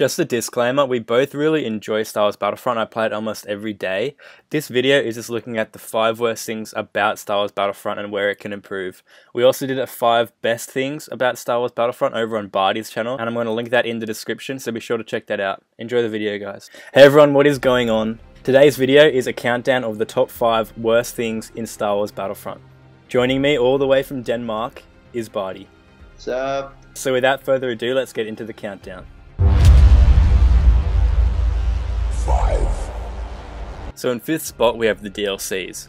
Just a disclaimer, we both really enjoy Star Wars Battlefront. I play it almost every day. This video is just looking at the 5 worst things about Star Wars Battlefront and where it can improve. We also did 5 best things about Star Wars Battlefront over on Bardi's channel, and I'm going to link that in the description, so be sure to check that out. Enjoy the video, guys. Hey everyone, what is going on? Today's video is a countdown of the top 5 worst things in Star Wars Battlefront. Joining me all the way from Denmark is Bardi. What's up? So without further ado, let's get into the countdown. 5. So in 5th spot we have the DLCs.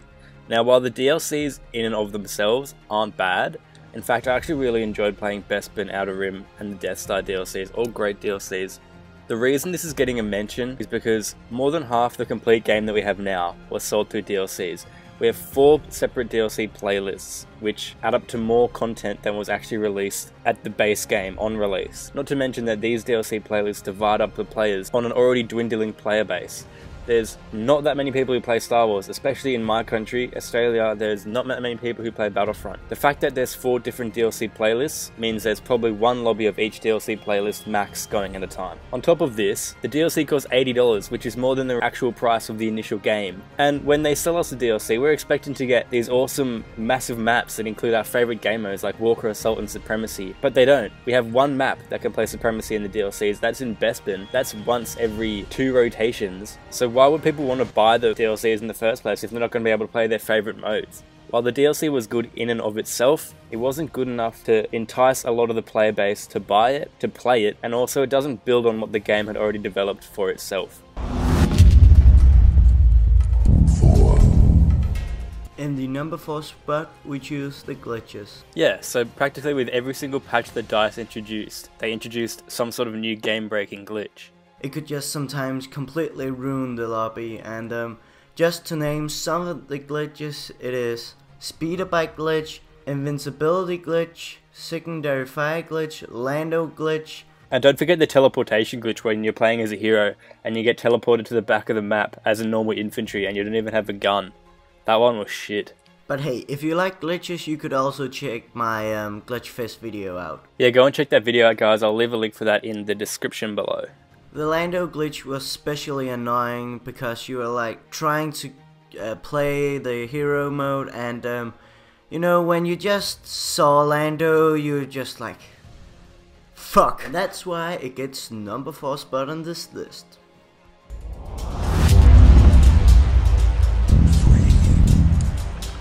Now while the DLCs in and of themselves aren't bad, in fact I actually really enjoyed playing Bespin, Outer Rim and the Death Star DLCs, all great DLCs. The reason this is getting a mention is because more than half the complete game that we have now was sold through DLCs. We have 4 separate DLC playlists, which add up to more content than was actually released at the base game on release. Not to mention that these DLC playlists divide up the players on an already dwindling player base. There's not that many people who play Star Wars, especially in my country, Australia. There's not that many people who play Battlefront. The fact that there's 4 different DLC playlists means there's probably 1 lobby of each DLC playlist max going at a time. On top of this, the DLC costs $80, which is more than the actual price of the initial game. And when they sell us the DLC, we're expecting to get these awesome, massive maps that include our favorite game modes like Walker Assault and Supremacy, but they don't. We have 1 map that can play Supremacy in the DLCs. That's in Bespin. That's once every 2 rotations. So why would people want to buy the DLCs in the first place if they're not going to be able to play their favourite modes? While the DLC was good in and of itself, it wasn't good enough to entice a lot of the player base to buy it, to play it, and also it doesn't build on what the game had already developed for itself. 4. In the number 4 spot, we choose the glitches. Yeah, so practically with every single patch that DICE introduced, they introduced some sort of new game-breaking glitch. It could just sometimes completely ruin the lobby, and just to name some of the glitches, it is speeder bike glitch, invincibility glitch, secondary fire glitch, Lando glitch. And don't forget the teleportation glitch when you're playing as a hero and you get teleported to the back of the map as a normal infantry and you don't even have a gun. That one was shit. But hey, if you like glitches, you could also check my Glitch Fest video out. Yeah, go and check that video out, guys. I'll leave a link for that in the description below. The Lando glitch was especially annoying because you were like trying to play the hero mode, and you know, when you just saw Lando, you were just like, fuck. And that's why it gets number 4 spot on this list. 3.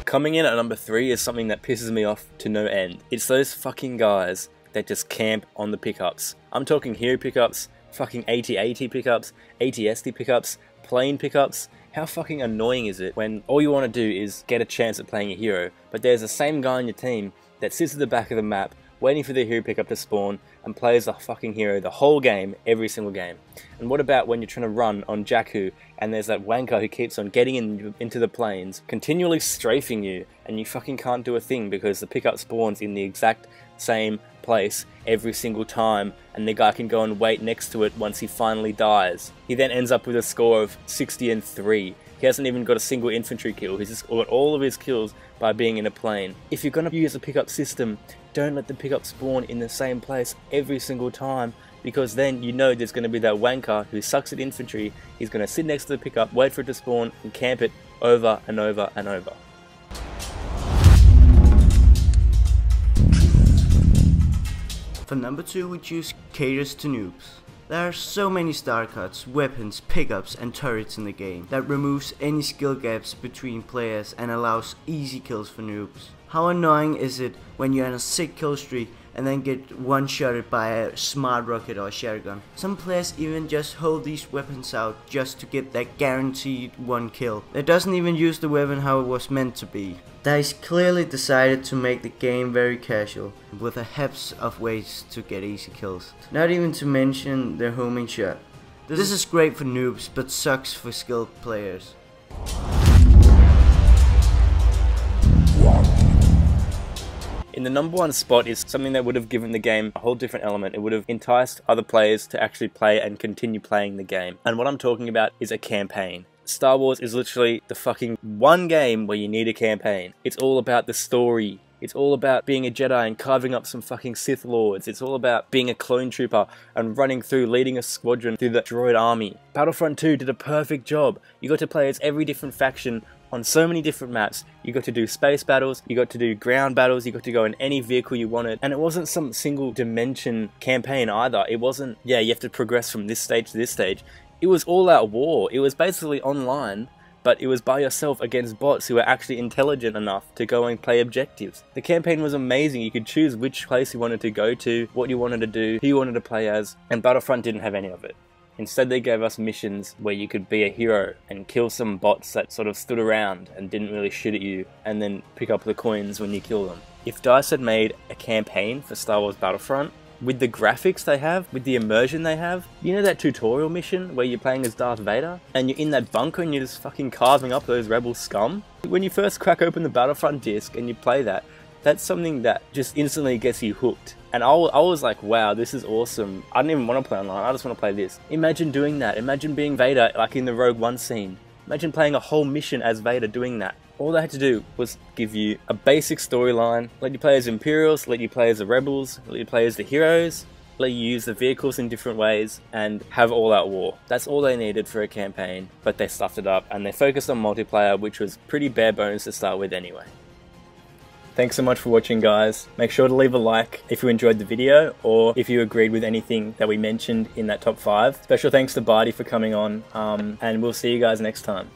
Coming in at number 3 is something that pisses me off to no end. It's those fucking guys that just camp on the pickups. I'm talking hero pickups, fucking AT-AT pickups, AT-ST pickups, plane pickups. How fucking annoying is it when all you want to do is get a chance at playing a hero, but there's the same guy on your team that sits at the back of the map waiting for the hero pickup to spawn and plays the fucking hero the whole game, every single game. And what about when you're trying to run on Jakku and there's that wanker who keeps on getting into the planes, continually strafing you, and you fucking can't do a thing because the pickup spawns in the exact same place every single time, and the guy can go and wait next to it once he finally dies. He then ends up with a score of 60-3. He hasn't even got a single infantry kill. He's just got all of his kills by being in a plane. If you're going to use a pickup system, don't let the pickup spawn in the same place every single time, because then you know there's going to be that wanker who sucks at infantry. He's going to sit next to the pickup, wait for it to spawn, and camp it over and over and over. For number 2, we choose caters to noobs. There are so many star cuts, weapons, pickups and turrets in the game that removes any skill gaps between players and allows easy kills for noobs. How annoying is it when you're on a sick kill streak and then get one-shotted by a smart rocket or a shotgun? Some players even just hold these weapons out just to get that guaranteed 1 kill. They doesn't even use the weapon how it was meant to be. DICE clearly decided to make the game very casual, with a heaps of ways to get easy kills. Not even to mention their homing shot. This is great for noobs, but sucks for skilled players. 1. In the number 1 spot is something that would have given the game a whole different element. It would have enticed other players to actually play and continue playing the game. And what I'm talking about is a campaign. Star Wars is literally the fucking one game where you need a campaign. It's all about the story. It's all about being a Jedi and carving up some fucking Sith Lords. It's all about being a clone trooper and running through, leading a squadron through the droid army. Battlefront 2 did a perfect job. You got to play as every different faction on so many different maps. You got to do space battles, you got to do ground battles, you got to go in any vehicle you wanted. And it wasn't some single dimension campaign either. It wasn't, yeah, you have to progress from this stage to this stage. It was all out war. It was basically online, but it was by yourself against bots who were actually intelligent enough to go and play objectives. The campaign was amazing. You could choose which place you wanted to go to, what you wanted to do, who you wanted to play as, and Battlefront didn't have any of it. Instead, they gave us missions where you could be a hero and kill some bots that sort of stood around and didn't really shoot at you, and then pick up the coins when you kill them. If DICE had made a campaign for Star Wars Battlefront, with the graphics they have, with the immersion they have, you know that tutorial mission where you're playing as Darth Vader and you're in that bunker and you're just fucking carving up those rebel scum? When you first crack open the Battlefront disc and you play that, that's something that just instantly gets you hooked. And I was like, wow, this is awesome. I didn't even want to play online, I just want to play this. Imagine doing that. Imagine being Vader like in the Rogue One scene. Imagine playing a whole mission as Vader doing that. All they had to do was give you a basic storyline, let you play as Imperials, let you play as the Rebels, let you play as the heroes, let you use the vehicles in different ways, and have all-out war. That's all they needed for a campaign, but they stuffed it up, and they focused on multiplayer, which was pretty bare bones to start with anyway. Thanks so much for watching, guys. Make sure to leave a like if you enjoyed the video, or if you agreed with anything that we mentioned in that top 5. Special thanks to Bardi for coming on, and we'll see you guys next time.